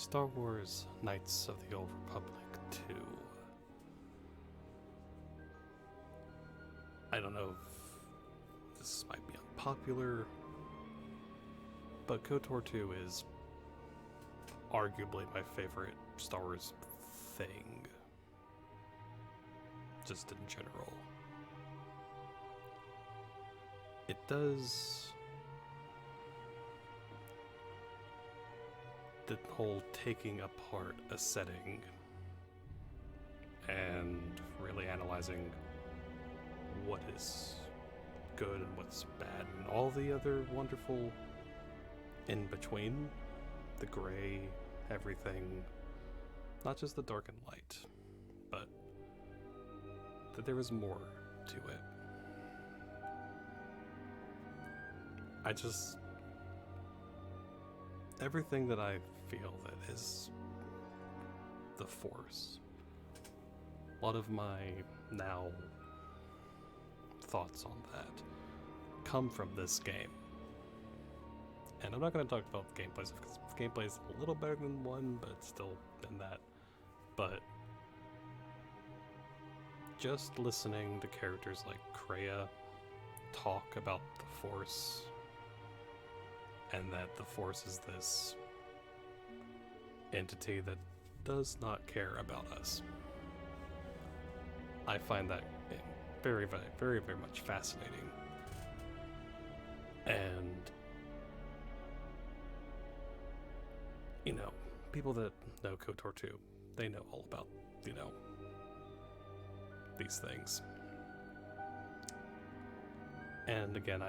Star Wars Knights of the Old Republic 2. I don't know if this might be unpopular, but Kotor 2 is arguably my favorite Star Wars thing. Just in general. It does the whole taking apart a setting and really analyzing what is good and what's bad and all the other wonderful in between, the gray, everything, not just the dark and light, but that there is more to it. Everything that I feel that is the Force. A lot of my now thoughts on that come from this game. And I'm not going to talk about the gameplay, because gameplay is a little better than one, but still than that. But just listening to characters like Kreia talk about the Force, and that the Force is this entity that does not care about us. I find that very, very, very, very much fascinating. And, you know, people that know KOTOR 2, they know all about, these things. And again,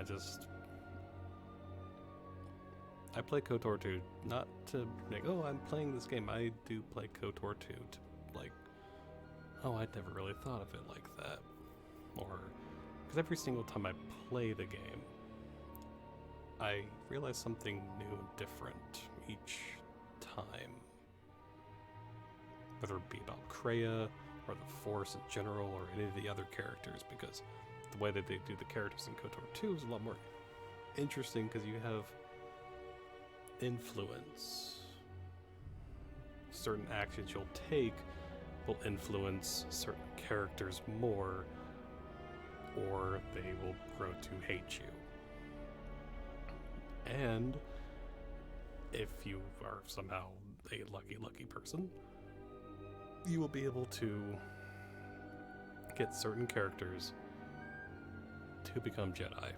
I play KOTOR 2 not to make, oh, I'm playing this game. I do play KOTOR 2 to, oh, I'd never really thought of it like that. Or, because every single time I play the game, I realize something new and different each time. Whether it be about Kreia, or the Force in general, or any of the other characters, because the way that they do the characters in KOTOR 2 is a lot more interesting, because you have influence. Certain actions you'll take will influence certain characters more, or they will grow to hate you. And if you are somehow a lucky person, you will be able to get certain characters to become Jedi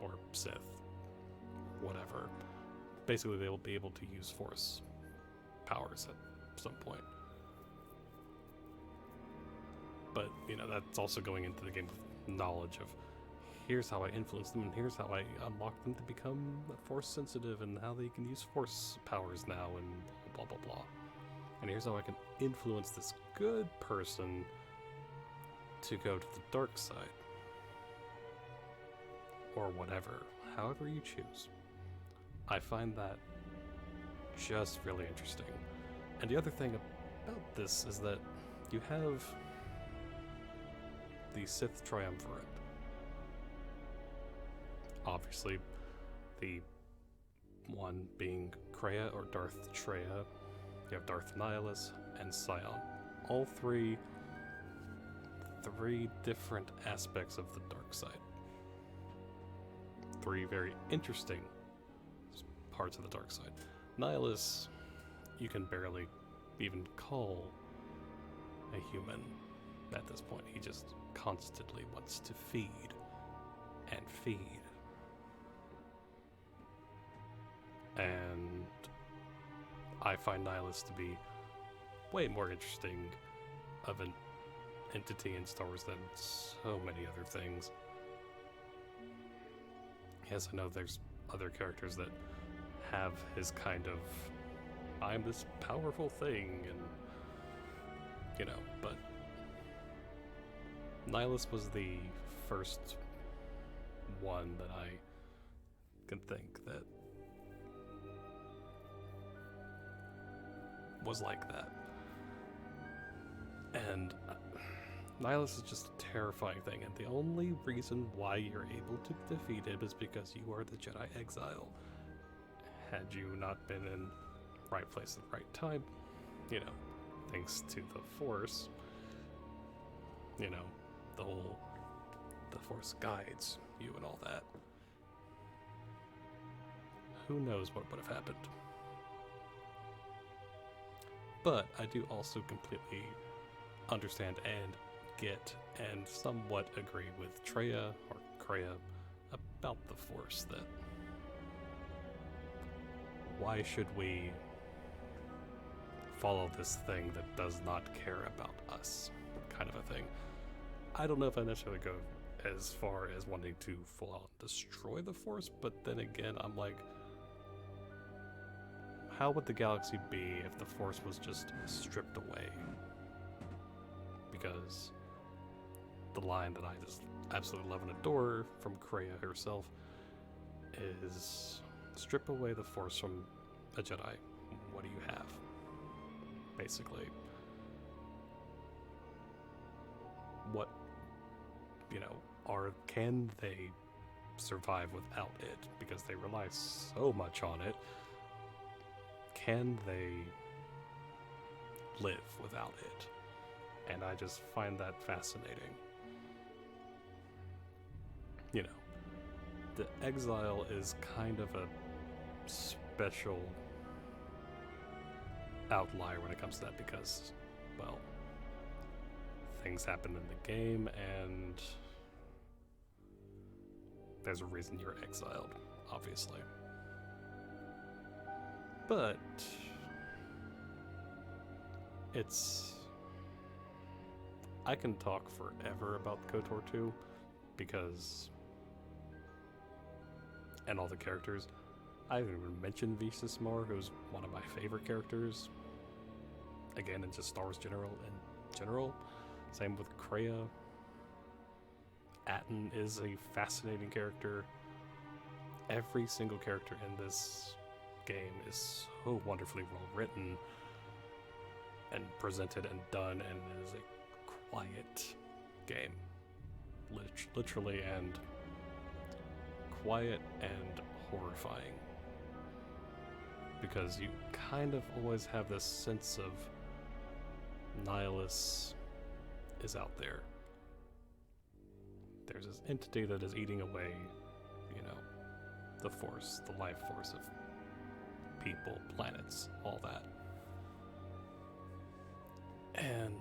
or Sith, whatever. Basically, they will be able to use Force powers at some point. But, that's also going into the game with knowledge of, here's how I influence them, and here's how I unlock them to become Force sensitive, and how they can use Force powers now, and blah blah blah. And here's how I can influence this good person to go to the dark side. Or whatever, however you choose. I find that just really interesting. And the other thing about this is that you have the Sith Triumvirate. Obviously, the one being Kreia or Darth Treya. You have Darth Nihilus and Scion. All three different aspects of the dark side. Three very interesting parts of the dark side. Nihilus, you can barely even call a human at this point. He just constantly wants to feed and feed. And I find Nihilus to be way more interesting of an entity in Star Wars than so many other things. Yes, I know there's other characters that have his kind of, I'm this powerful thing, and, but Nihilus was the first one that I can think that was like that. And Nihilus is just a terrifying thing, and the only reason why you're able to defeat him is because you are the Jedi Exile. had you not been in right place at the right time, you know, thanks to the Force, you know, the Force guides you and all that. Who knows what would have happened? But I do also completely understand and get and somewhat agree with Treya or Kreia about the Force, that why should we follow this thing that does not care about us, kind of a thing. I don't know if I necessarily go as far as wanting to full on destroy the Force, but then again, I'm like, how would the galaxy be if the Force was just stripped away? Because the line that I just absolutely love and adore from Kreia herself is, strip away the Force from a Jedi, what do you have? Basically. What, you know, can they survive without it? Because they rely so much on it. Can they live without it? And I just find that fascinating. You know, the exile is kind of a special outlier when it comes to that because, well, things happen in the game and there's a reason you're exiled, obviously. But I can talk forever about KOTOR 2 because, and all the characters. I haven't even mentioned Visas more, who's one of my favorite characters. Again, in just Star Wars in general. Same with Kreia. Atton is a fascinating character. Every single character in this game is so wonderfully well written and presented and done, and it is a quiet game. Literally, and quiet and horrifying. Because you kind of always have this sense of Nihilus is out there. There's this entity that is eating away, you know, the Force, the life force of people, planets, all that. And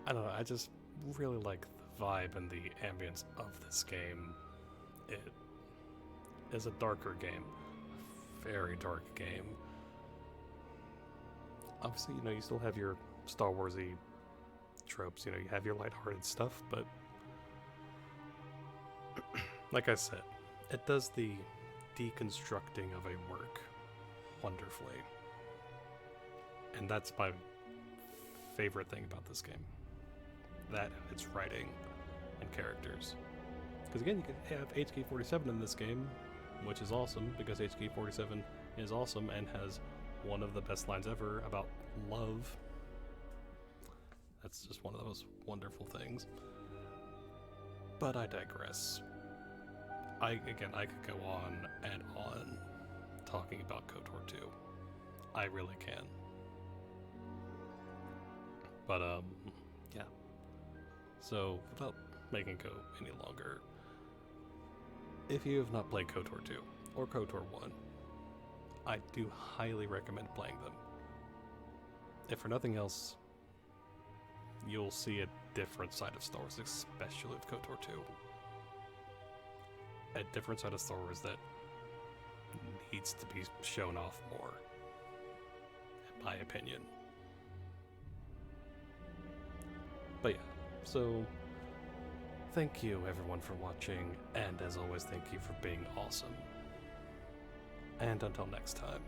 I don't know, I just really like the vibe and the ambience of this game. It is a darker game, a very dark game. Obviously, you know, you still have your Star Wars-y tropes, you know, you have your lighthearted stuff, but like I said, it does the deconstructing of a work wonderfully. And that's my favorite thing about this game. That and its writing and characters. Because again, you can have HK-47 in this game, which is awesome, because HK-47 is awesome and has one of the best lines ever about love. That's just one of those wonderful things. But I digress. I could go on and on talking about KOTOR 2. I really can. But, yeah. So, without making go any longer, if you have not played KOTOR 2 or KOTOR 1, I do highly recommend playing them. If for nothing else, you'll see a different side of Star Wars, especially with KOTOR 2. A different side of Star Wars that needs to be shown off more, in my opinion. But yeah, so thank you everyone for watching, and as always, thank you for being awesome. And until next time.